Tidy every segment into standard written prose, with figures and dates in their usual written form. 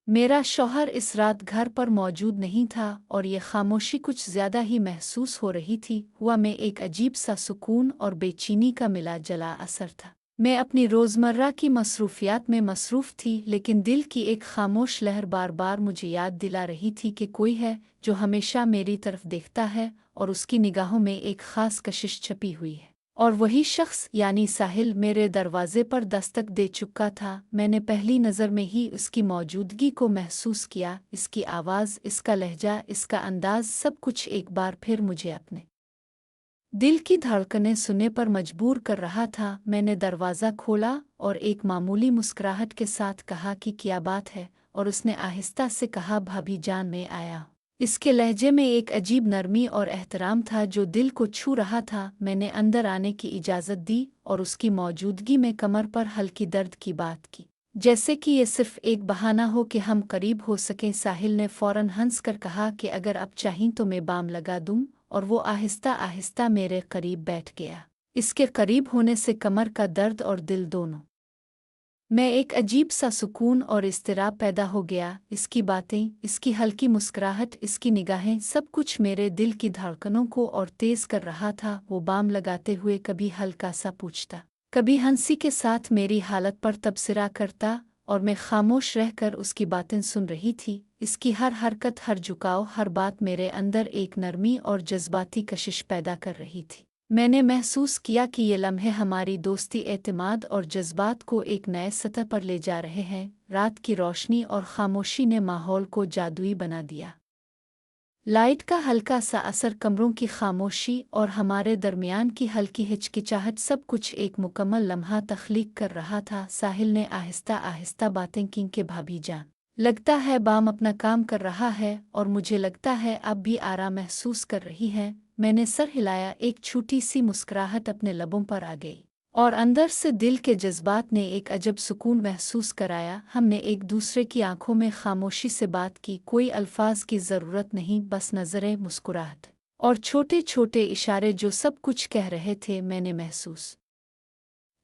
मेरा शौहर इस रात घर पर मौजूद नहीं था और ये खामोशी कुछ ज्यादा ही महसूस हो रही थी। हुआ में एक अजीब सा सुकून और बेचैनी का मिला जला असर था। मैं अपनी रोज़मर्रा की मसरूफियात में मसरूफ़ थी, लेकिन दिल की एक खामोश लहर बार बार मुझे याद दिला रही थी कि कोई है जो हमेशा मेरी तरफ देखता है और उसकी निगाहों में एक ख़ास कशिश छपी हुई है। और वही शख्स यानी साहिल मेरे दरवाजे पर दस्तक दे चुका था। मैंने पहली नज़र में ही उसकी मौजूदगी को महसूस किया। इसकी आवाज़, इसका लहजा, इसका अंदाज़, सब कुछ एक बार फिर मुझे अपने दिल की धड़कनें सुनने पर मजबूर कर रहा था। मैंने दरवाज़ा खोला और एक मामूली मुस्कुराहट के साथ कहा कि क्या बात है, और उसने आहिस्ता से कहा, भाभी जान, मैं आया। इसके लहजे में एक अजीब नरमी और एहतराम था जो दिल को छू रहा था। मैंने अंदर आने की इजाज़त दी और उसकी मौजूदगी में कमर पर हल्की दर्द की बात की, जैसे कि ये सिर्फ एक बहाना हो कि हम करीब हो सकें। साहिल ने फौरन हंस कर कहा कि अगर आप चाहें तो मैं बाम लगा दूं, और वो आहिस्ता आहिस्ता मेरे करीब बैठ गया। इसके करीब होने से कमर का दर्द और दिल दोनों मैं एक अजीब सा सुकून और इज़्तिराब पैदा हो गया। इसकी बातें, इसकी हल्की मुस्कुराहट, इसकी निगाहें, सब कुछ मेरे दिल की धड़कनों को और तेज़ कर रहा था। वो बाम लगाते हुए कभी हल्का सा पूछता, कभी हंसी के साथ मेरी हालत पर तबसरा करता, और मैं खामोश रहकर उसकी बातें सुन रही थी। इसकी हर हरकत, हर झुकाव, हर बात मेरे अंदर एक नरमी और जज्बाती कशिश पैदा कर रही थी। मैंने महसूस किया कि ये लम्हे हमारी दोस्ती, एतमाद और जज्बात को एक नए सतह पर ले जा रहे हैं। रात की रोशनी और खामोशी ने माहौल को जादुई बना दिया। लाइट का हल्का सा असर, कमरों की खामोशी और हमारे दरमियान की हल्की हिचकिचाहट, सब कुछ एक मुकम्मल लम्हा तख्लीक कर रहा था। साहिल ने आहिस्ता आहिस्ता बातें की कि भाभी जान, लगता है बाम अपना काम कर रहा है, और मुझे लगता है आप भी आराम महसूस कर रही हैं। मैंने सर हिलाया। एक छोटी सी मुस्कुराहट अपने लबों पर आ गई और अंदर से दिल के जज्बात ने एक अजब सुकून महसूस कराया। हमने एक दूसरे की आंखों में खामोशी से बात की। कोई अल्फाज की ज़रूरत नहीं, बस नज़रें, मुस्कुराहट और छोटे छोटे इशारे जो सब कुछ कह रहे थे। मैंने महसूस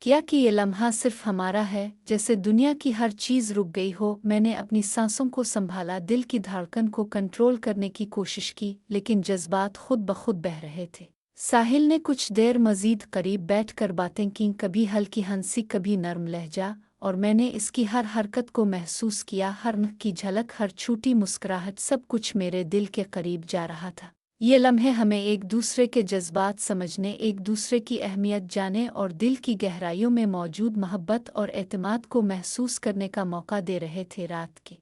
किया कि ये लम्हा सिर्फ हमारा है, जैसे दुनिया की हर चीज़ रुक गई हो। मैंने अपनी सांसों को संभाला, दिल की धड़कन को कंट्रोल करने की कोशिश की, लेकिन जज्बात खुद ब खुद बह रहे थे। साहिल ने कुछ देर मजीद करीब बैठकर बातें की, कभी हल्की हंसी, कभी नर्म लहजा, और मैंने इसकी हर हरकत को महसूस किया। हर नख की झलक, हर छोटी मुस्कुराहट, सब कुछ मेरे दिल के करीब जा रहा था। ये लम्हे हमें एक दूसरे के जज्बात समझने, एक दूसरे की अहमियत जाने और दिल की गहराइयों में मौजूद मोहब्बत और एतमाद को महसूस करने का मौका दे रहे थे। रात के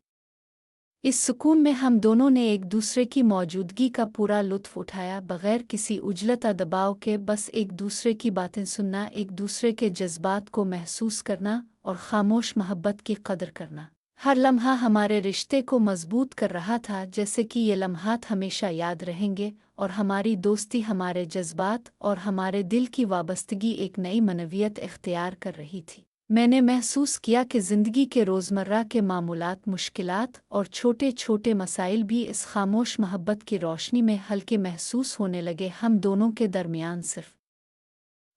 इस सुकून में हम दोनों ने एक दूसरे की मौजूदगी का पूरा लुत्फ़ उठाया, बगैर किसी उजलत दबाव के। बस एक दूसरे की बातें सुनना, एक दूसरे के जज्बात को महसूस करना और खामोश मोहब्बत की कदर करना। हर लम्हा हमारे रिश्ते को मजबूत कर रहा था, जैसे कि ये लम्हात हमेशा याद रहेंगे, और हमारी दोस्ती, हमारे जज्बात और हमारे दिल की वाबस्तगी एक नई मनवियत इख्तियार कर रही थी। मैंने महसूस किया कि ज़िंदगी के रोज़मर्रा के मामूलात, मुश्किलात और छोटे छोटे मसाइल भी इस खामोश मोहब्बत की रोशनी में हल्के महसूस होने लगे। हम दोनों के दरमियान सिर्फ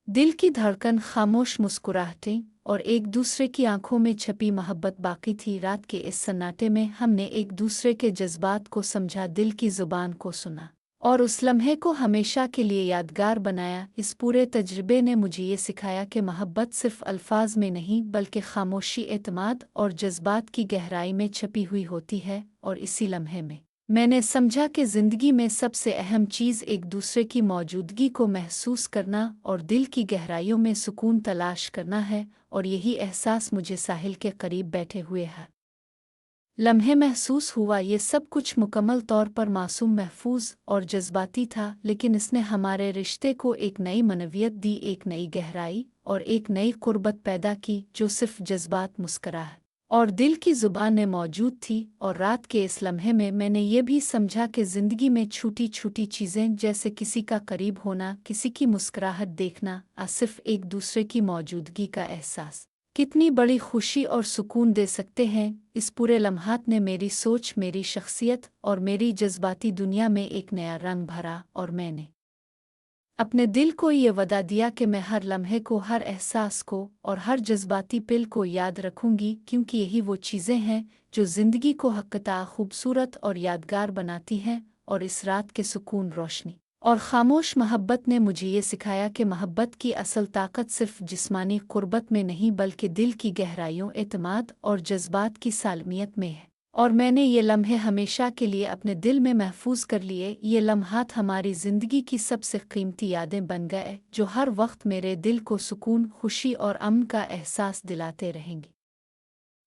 दिल की धड़कन, खामोश मुस्कुराहटें और एक दूसरे की आंखों में छपी मोहब्बत बाकी थी। रात के इस सन्नाटे में हमने एक दूसरे के जज्बात को समझा, दिल की ज़ुबान को सुना और उस लम्हे को हमेशा के लिए यादगार बनाया। इस पूरे तजर्बे ने मुझे ये सिखाया कि मोहब्बत सिर्फ अल्फाज में नहीं, बल्कि खामोशी, एतमाद और जज्बात की गहराई में छपी हुई होती है। और इसी लम्हे में मैंने समझा कि ज़िंदगी में सबसे अहम चीज़ एक दूसरे की मौजूदगी को महसूस करना और दिल की गहराइयों में सुकून तलाश करना है, और यही एहसास मुझे साहिल के करीब बैठे हुए है लम्हे महसूस हुआ। ये सब कुछ मुकम्मल तौर पर मासूम, महफूज और जज्बाती था, लेकिन इसने हमारे रिश्ते को एक नई मनवियत दी, एक नई गहराई और एक नई कुर्बत पैदा की, जो सिर्फ जज्बात, मुस्कुराहट और दिल की ज़ुबान में मौजूद थी। और रात के इस लम्हे में मैंने ये भी समझा कि ज़िंदगी में छोटी छोटी चीज़ें, जैसे किसी का करीब होना, किसी की मुस्कुराहट देखना, सिर्फ एक दूसरे की मौजूदगी का एहसास, कितनी बड़ी खुशी और सुकून दे सकते हैं। इस पूरे लम्हात ने मेरी सोच, मेरी शख्सियत और मेरी जज्बाती दुनिया में एक नया रंग भरा, और मैंने अपने दिल को ये वदा दिया कि मैं हर लम्हे को, हर एहसास को और हर जज्बाती पिल को याद रखूंगी, क्योंकि यही वो चीज़ें हैं जो ज़िंदगी को हक़्क़ता खूबसूरत और यादगार बनाती हैं। और इस रात के सुकून, रोशनी और खामोश मोहब्बत ने मुझे ये सिखाया कि मोहब्बत की असल ताकत सिर्फ जिस्मानी क़ुर्बत में नहीं, बल्कि दिल की गहराइयों, एतमाद और जज्बात की सालमियत में है। और मैंने ये लम्हे हमेशा के लिए अपने दिल में महफूज कर लिए। ये लम्हात हमारी ज़िंदगी की सबसे कीमती यादें बन गए, जो हर वक्त मेरे दिल को सुकून, खुशी और अमन का एहसास दिलाते रहेंगी।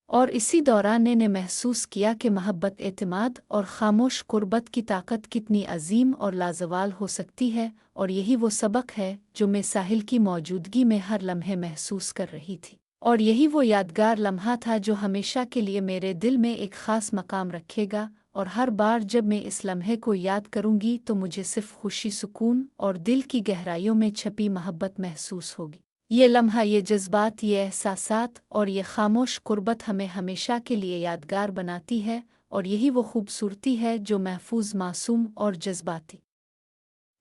और इसी दौरान मैंने महसूस किया कि मोहब्बत, एतमाद और खामोश क़ुर्बत की ताकत कितनी अजीम और लाजवाल हो सकती है। और यही वो सबक है जो मैं साहिल की मौजूदगी में हर लम्हे महसूस कर रही थी। और यही वो यादगार लम्हा था जो हमेशा के लिए मेरे दिल में एक ख़ास मकाम रखेगा। और हर बार जब मैं इस लम्हे को याद करूँगी तो मुझे सिर्फ खुशी, सुकून और दिल की गहराइयों में छपी मोहब्बत महसूस होगी। ये लम्हा, ये जज्बात, ये एहसासात और ये खामोश क़ुर्बत हमें हमेशा के लिए यादगार बनाती है। और यही वो खूबसूरती है जो महफूज, मासूम और जज्बाती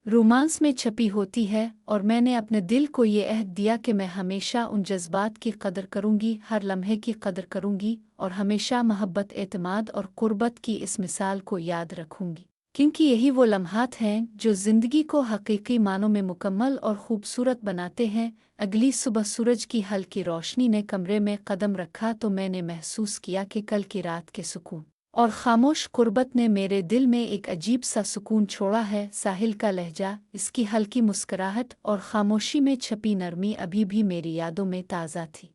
रोमांस में छपी होती है। और मैंने अपने दिल को ये अहद दिया कि मैं हमेशा उन जज्बात की कदर करूँगी, हर लम्हे की कदर करूँगी और हमेशा मोहब्बत, एतमाद और क़ुर्बत की इस मिसाल को याद रखूँगी, क्योंकि यही वो लम्हात हैं जो ज़िंदगी को हकीकी मानों में मुकम्मल और खूबसूरत बनाते हैं। अगली सुबह सूरज की हल्की रोशनी ने कमरे में कदम रखा तो मैंने महसूस किया कि कल की रात के सुकून और खामोश क़ुर्बत ने मेरे दिल में एक अजीब सा सुकून छोड़ा है। साहिल का लहजा, इसकी हल्की मुस्कुराहट और खामोशी में छपी नरमी अभी भी मेरी यादों में ताज़ा थी।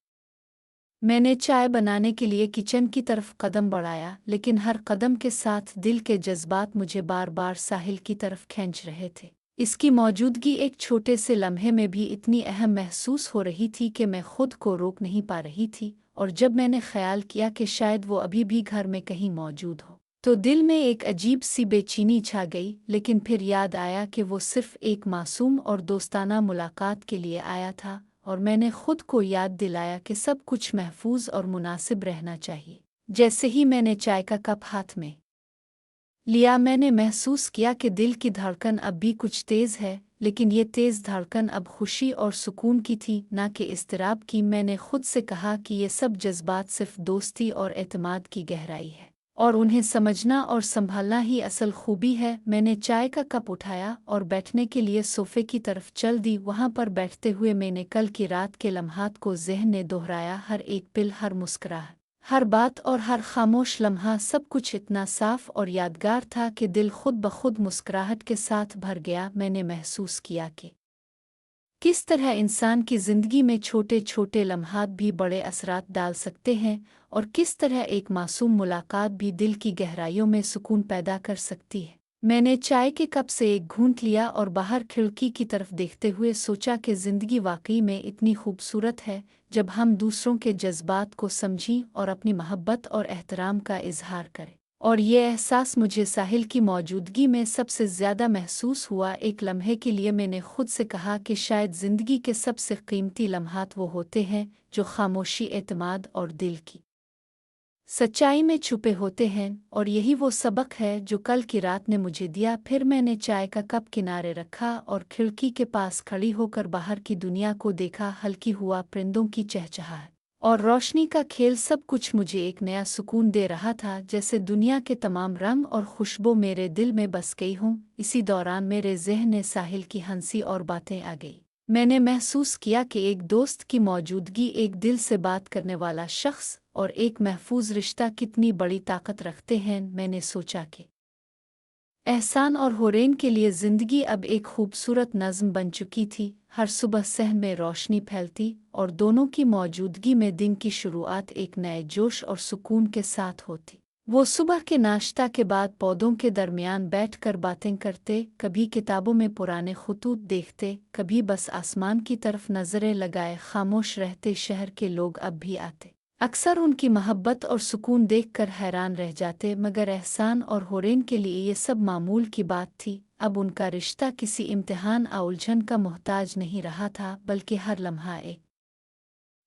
मैंने चाय बनाने के लिए किचन की तरफ कदम बढ़ाया, लेकिन हर कदम के साथ दिल के जज्बात मुझे बार बार साहिल की तरफ खींच रहे थे। इसकी मौजूदगी एक छोटे से लम्हे में भी इतनी अहम महसूस हो रही थी कि मैं खुद को रोक नहीं पा रही थी। और जब मैंने ख्याल किया कि शायद वो अभी भी घर में कहीं मौजूद हो, तो दिल में एक अजीब सी बेचैनी छा गई। लेकिन फिर याद आया कि वो सिर्फ एक मासूम और दोस्ताना मुलाकात के लिए आया था। और मैंने खुद को याद दिलाया कि सब कुछ महफूज और मुनासिब रहना चाहिए। जैसे ही मैंने चाय का कप हाथ में लिया, मैंने महसूस किया कि दिल की धड़कन अब भी कुछ तेज़ है, लेकिन ये तेज़ धड़कन अब खुशी और सुकून की थी, ना कि इज़्तिराब की। मैंने खुद से कहा कि ये सब जज्बात सिर्फ दोस्ती और एतमाद की गहराई है, और उन्हें समझना और संभालना ही असल खूबी है। मैंने चाय का कप उठाया और बैठने के लिए सोफ़े की तरफ चल दी। वहाँ पर बैठते हुए मैंने कल की रात के लम्हात को ज़हन में दोहराया। हर एक पिल, हर मुस्कुराहट, हर बात और हर खामोश लम्हा, सब कुछ इतना साफ और यादगार था कि दिल खुद ब खुद मुस्कुराहट के साथ भर गया। मैंने महसूस किया कि किस तरह इंसान की ज़िंदगी में छोटे छोटे लम्हात भी बड़े असरात डाल सकते हैं, और किस तरह एक मासूम मुलाकात भी दिल की गहराइयों में सुकून पैदा कर सकती है। मैंने चाय के कप से एक घूंट लिया और बाहर खिड़की की तरफ देखते हुए सोचा कि ज़िंदगी वाकई में इतनी खूबसूरत है जब हम दूसरों के जज्बात को समझें और अपनी मोहब्बत और एहतराम का इजहार करें। और ये एहसास मुझे साहिल की मौजूदगी में सबसे ज़्यादा महसूस हुआ। एक लम्हे के लिए मैंने खुद से कहा कि शायद ज़िंदगी के सबसे कीमती लम्हात वो होते हैं जो खामोशी, एतमाद और दिल की सच्चाई में छुपे होते हैं। और यही वो सबक है जो कल की रात ने मुझे दिया। फिर मैंने चाय का कप किनारे रखा और खिड़की के पास खड़ी होकर बाहर की दुनिया को देखा। हल्की हुआ, परिंदों की चहचहाहट और रोशनी का खेल, सब कुछ मुझे एक नया सुकून दे रहा था, जैसे दुनिया के तमाम रंग और खुशबू मेरे दिल में बस गई हूँ। इसी दौरान मेरे ज़हन में साहिल की हंसी और बातें आ गई। मैंने महसूस किया कि एक दोस्त की मौजूदगी, एक दिल से बात करने वाला शख्स और एक महफूज रिश्ता कितनी बड़ी ताकत रखते हैं। मैंने सोचा कि एहसान और हुरैन के लिए ज़िंदगी अब एक खूबसूरत नज़्म बन चुकी थी। हर सुबह सहन में रोशनी फैलती और दोनों की मौजूदगी में दिन की शुरुआत एक नए जोश और सुकून के साथ होती। वो सुबह के नाश्ता के बाद पौधों के दरमियान बैठकर बातें करते, कभी किताबों में पुराने खुतूत देखते, कभी बस आसमान की तरफ नज़रें लगाए खामोश रहते। शहर के लोग अब भी आते, अक्सर उनकी मोहब्बत और सुकून देखकर हैरान रह जाते, मगर एहसान और हुरैन के लिए ये सब मामूल की बात थी। अब उनका रिश्ता किसी इम्तिहान या उलझन का मोहताज नहीं रहा था, बल्कि हर लम्हा एक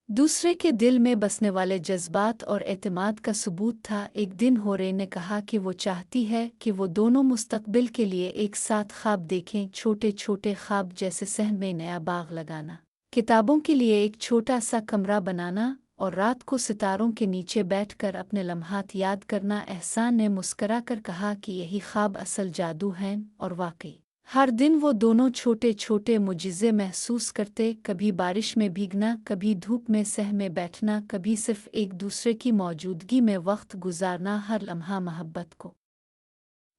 दूसरे के दिल में बसने वाले जज्बात और एतमाद का सबूत था। एक दिन होरे ने कहा कि वो चाहती है कि वो दोनों मुस्तकबिल के लिए एक साथ ख्वाब देखें, छोटे छोटे ख्वाब जैसे सहन में नया बाग लगाना, किताबों के लिए एक छोटा सा कमरा बनाना और रात को सितारों के नीचे बैठकर अपने लम्हात याद करना। एहसान ने मुस्करा कर कहा कि यही ख्वाब असल जादू हैं, और वाकई हर दिन वो दोनों छोटे छोटे मुजिज़े महसूस करते, कभी बारिश में भीगना, कभी धूप में सह में बैठना, कभी सिर्फ एक दूसरे की मौजूदगी में वक्त गुजारना। हर लम्हा मोहब्बत को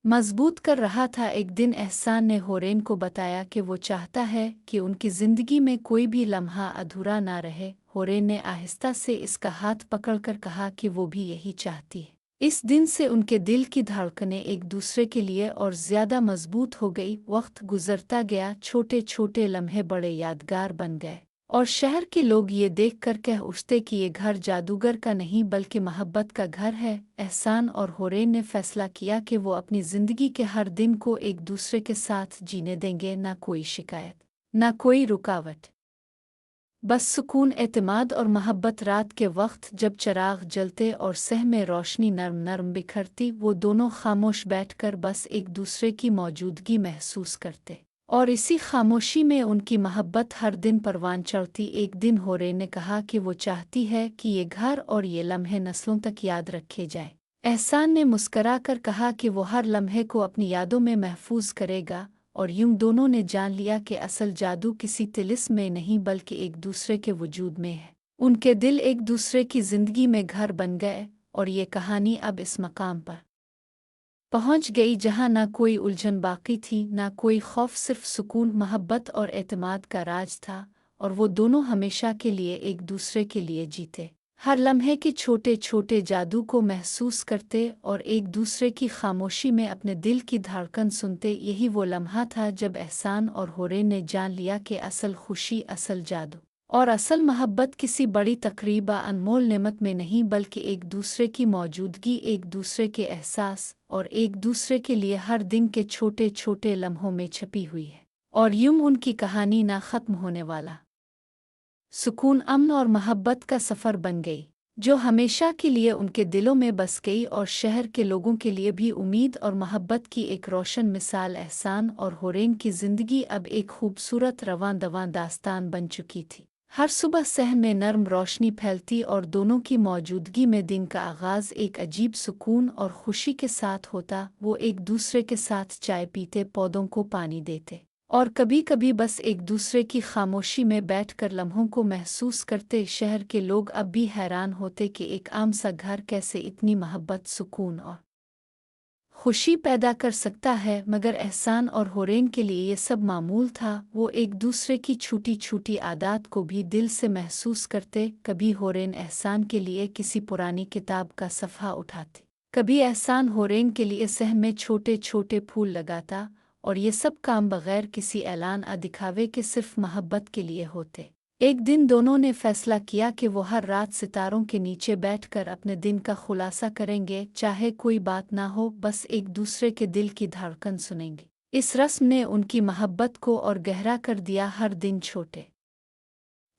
मजबूत कर रहा था। एक दिन एहसान ने होरेन को बताया कि वो चाहता है कि उनकी ज़िंदगी में कोई भी लम्हा अधूरा ना रहे। होरेन ने आहिस्ता से इसका हाथ पकड़कर कहा कि वो भी यही चाहती है। इस दिन से उनके दिल की धड़कनें एक दूसरे के लिए और ज़्यादा मजबूत हो गई। वक्त गुजरता गया, छोटे छोटे लम्हे बड़े यादगार बन गए और शहर के लोग ये देख कर कह उठते कि ये घर जादूगर का नहीं बल्कि मोहब्बत का घर है। एहसान और होरेन ने फैसला किया कि वो अपनी ज़िंदगी के हर दिन को एक दूसरे के साथ जीने देंगे, ना कोई शिकायत, ना कोई रुकावट, बस सुकून, एतमाद और मोहब्बत। रात के वक्त जब चिराग जलते और सह में रोशनी नरम नरम बिखरती, वो दोनों खामोश बैठकर बस एक दूसरे की मौजूदगी महसूस करते और इसी खामोशी में उनकी मोहब्बत हर दिन परवान चढ़ती। एक दिन होरे ने कहा कि वो चाहती है कि ये घर और ये लम्हे नस्लों तक याद रखे जाए। एहसान ने मुस्करा कर कहा कि वो हर लम्हे को अपनी यादों में महफूज करेगा, और यूं दोनों ने जान लिया कि असल जादू किसी तिलिस्म में नहीं बल्कि एक दूसरे के वजूद में है। उनके दिल एक दूसरे की जिंदगी में घर बन गए और ये कहानी अब इस मकाम पर पहुंच गई जहां ना कोई उलझन बाकी थी, ना कोई खौफ, सिर्फ सुकून, मोहब्बत और एतमाद का राज था। और वो दोनों हमेशा के लिए एक दूसरे के लिए जीते, हर लम्हे के छोटे छोटे जादू को महसूस करते और एक दूसरे की खामोशी में अपने दिल की धड़कन सुनते। यही वो लम्हा था जब एहसान और होरेन ने जान लिया कि असल खुशी, असल जादू और असल मोहब्बत किसी बड़ी तकरीब, अनमोल नेमत में नहीं बल्कि एक दूसरे की मौजूदगी, एक दूसरे के एहसास और एक दूसरे के लिए हर दिन के छोटे छोटे लम्हों में छपी हुई है। और यूं उनकी कहानी ना ख़त्म होने वाला सुकून, अमन और मोहब्बत का सफ़र बन गई, जो हमेशा के लिए उनके दिलों में बस गई और शहर के लोगों के लिए भी उम्मीद और मोहब्बत की एक रोशन मिसाल। एहसान और होरेन की ज़िंदगी अब एक खूबसूरत रवां दवां दास्तान बन चुकी थी। हर सुबह सहन में नरम रोशनी फैलती और दोनों की मौजूदगी में दिन का आगाज़ एक अजीब सुकून और खुशी के साथ होता। वो एक दूसरे के साथ चाय पीते, पौधों को पानी देते और कभी कभी बस एक दूसरे की खामोशी में बैठकर लम्हों को महसूस करते। शहर के लोग अब भी हैरान होते कि एक आम सा घर कैसे इतनी मोहब्बत, सुकून और खुशी पैदा कर सकता है, मगर एहसान और होरेन के लिए ये सब मामूल था। वो एक दूसरे की छोटी छोटी आदत को भी दिल से महसूस करते। कभी होरेन एहसान के लिए किसी पुरानी किताब का सफ़ा उठाते, कभी एहसान होरेन के लिए सह में छोटे छोटे फूल लगाता, और ये सब काम बगैर किसी ऐलान दिखावे के सिर्फ मोहब्बत के लिए होते। एक दिन दोनों ने फैसला किया कि वो हर रात सितारों के नीचे बैठकर अपने दिन का खुलासा करेंगे, चाहे कोई बात ना हो, बस एक दूसरे के दिल की धड़कन सुनेंगे। इस रस्म ने उनकी मोहब्बत को और गहरा कर दिया। हर दिन छोटे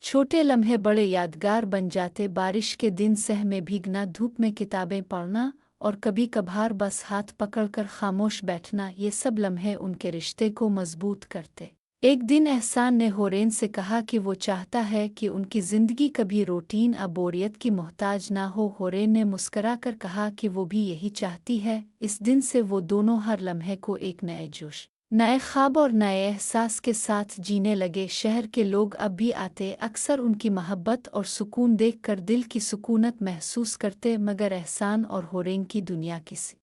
छोटे लम्हे बड़े यादगार बन जाते। बारिश के दिन सह में भीगना, धूप में किताबें पढ़ना और कभी कभार बस हाथ पकड़कर खामोश बैठना, ये सब लम्हे उनके रिश्ते को मजबूत करते। एक दिन एहसान ने होरेन से कहा कि वो चाहता है कि उनकी ज़िंदगी कभी रूटीन, बोरियत की मोहताज ना हो। होरेन ने मुस्करा कर कहा कि वो भी यही चाहती है। इस दिन से वो दोनों हर लम्हे को एक नए जोश, नए ख्वाब और नए एहसास के साथ जीने लगे। शहर के लोग अब भी आते, अक्सर उनकी मोहब्बत और सुकून देखकर दिल की सुकूनत महसूस करते, मगर एहसान और होरेन की दुनिया किसी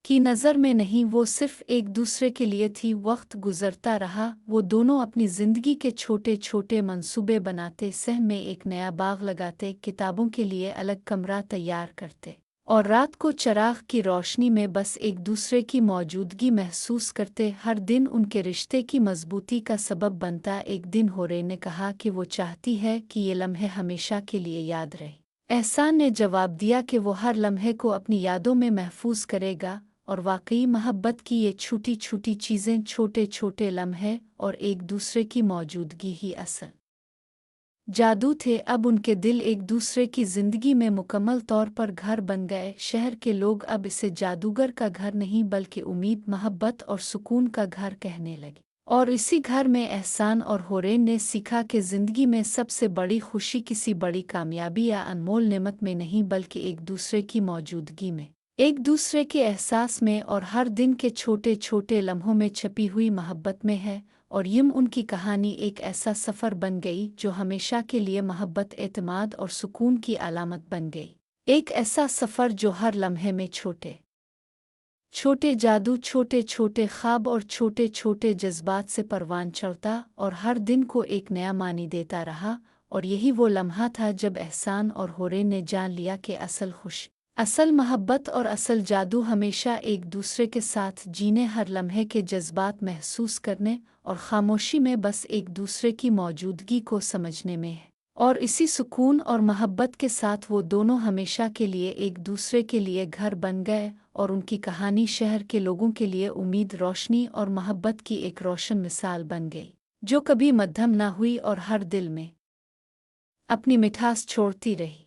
की नज़र में नहीं, वो सिर्फ एक दूसरे के लिए थी। वक्त गुजरता रहा, वो दोनों अपनी ज़िंदगी के छोटे छोटे मंसूबे बनाते, सह में एक नया बाग लगाते, किताबों के लिए अलग कमरा तैयार करते और रात को चिराग की रोशनी में बस एक दूसरे की मौजूदगी महसूस करते। हर दिन उनके रिश्ते की मजबूती का सबब बनता। एक दिन होरेन ने कहा कि वो चाहती है कि ये लम्हे हमेशा के लिए याद रहे। एहसान ने जवाब दिया कि वो हर लम्हे को अपनी यादों में महफूज करेगा। और वाकई मोहब्बत की ये छोटी छोटी चीज़ें, छोटे छोटे लम्हे और एक दूसरे की मौजूदगी ही असल जादू थे। अब उनके दिल एक दूसरे की जिंदगी में मुकम्मल तौर पर घर बन गए। शहर के लोग अब इसे जादूगर का घर नहीं बल्कि उम्मीद, मोहब्बत और सुकून का घर कहने लगे। और इसी घर में एहसान और होरेन ने सीखा कि ज़िंदगी में सबसे बड़ी खुशी किसी बड़ी कामयाबी या अनमोल नेमत में नहीं बल्कि एक दूसरे की मौजूदगी में, एक दूसरे के एहसास में और हर दिन के छोटे छोटे लम्हों में छपी हुई मोहब्बत में है। और यूं उनकी कहानी एक ऐसा सफ़र बन गई जो हमेशा के लिए मोहब्बत, एतमाद और सुकून की अलामत बन गई। एक ऐसा सफ़र जो हर लम्हे में छोटे छोटे जादू, छोटे छोटे ख्वाब और छोटे छोटे जज्बात से परवान चढ़ता और हर दिन को एक नया मानी देता रहा। और यही वो लम्हा था जब एहसान और होरेन ने जान लिया कि असल मोहब्बत और असल जादू हमेशा एक दूसरे के साथ जीने, हर लम्हे के जज्बात महसूस करने और खामोशी में बस एक दूसरे की मौजूदगी को समझने में है। और इसी सुकून और मोहब्बत के साथ वो दोनों हमेशा के लिए एक दूसरे के लिए घर बन गए। और उनकी कहानी शहर के लोगों के लिए उम्मीद, रोशनी और मोहब्बत की एक रोशन मिसाल बन गई, जो कभी मद्धम न हुई और हर दिल में अपनी मिठास छोड़ती रही।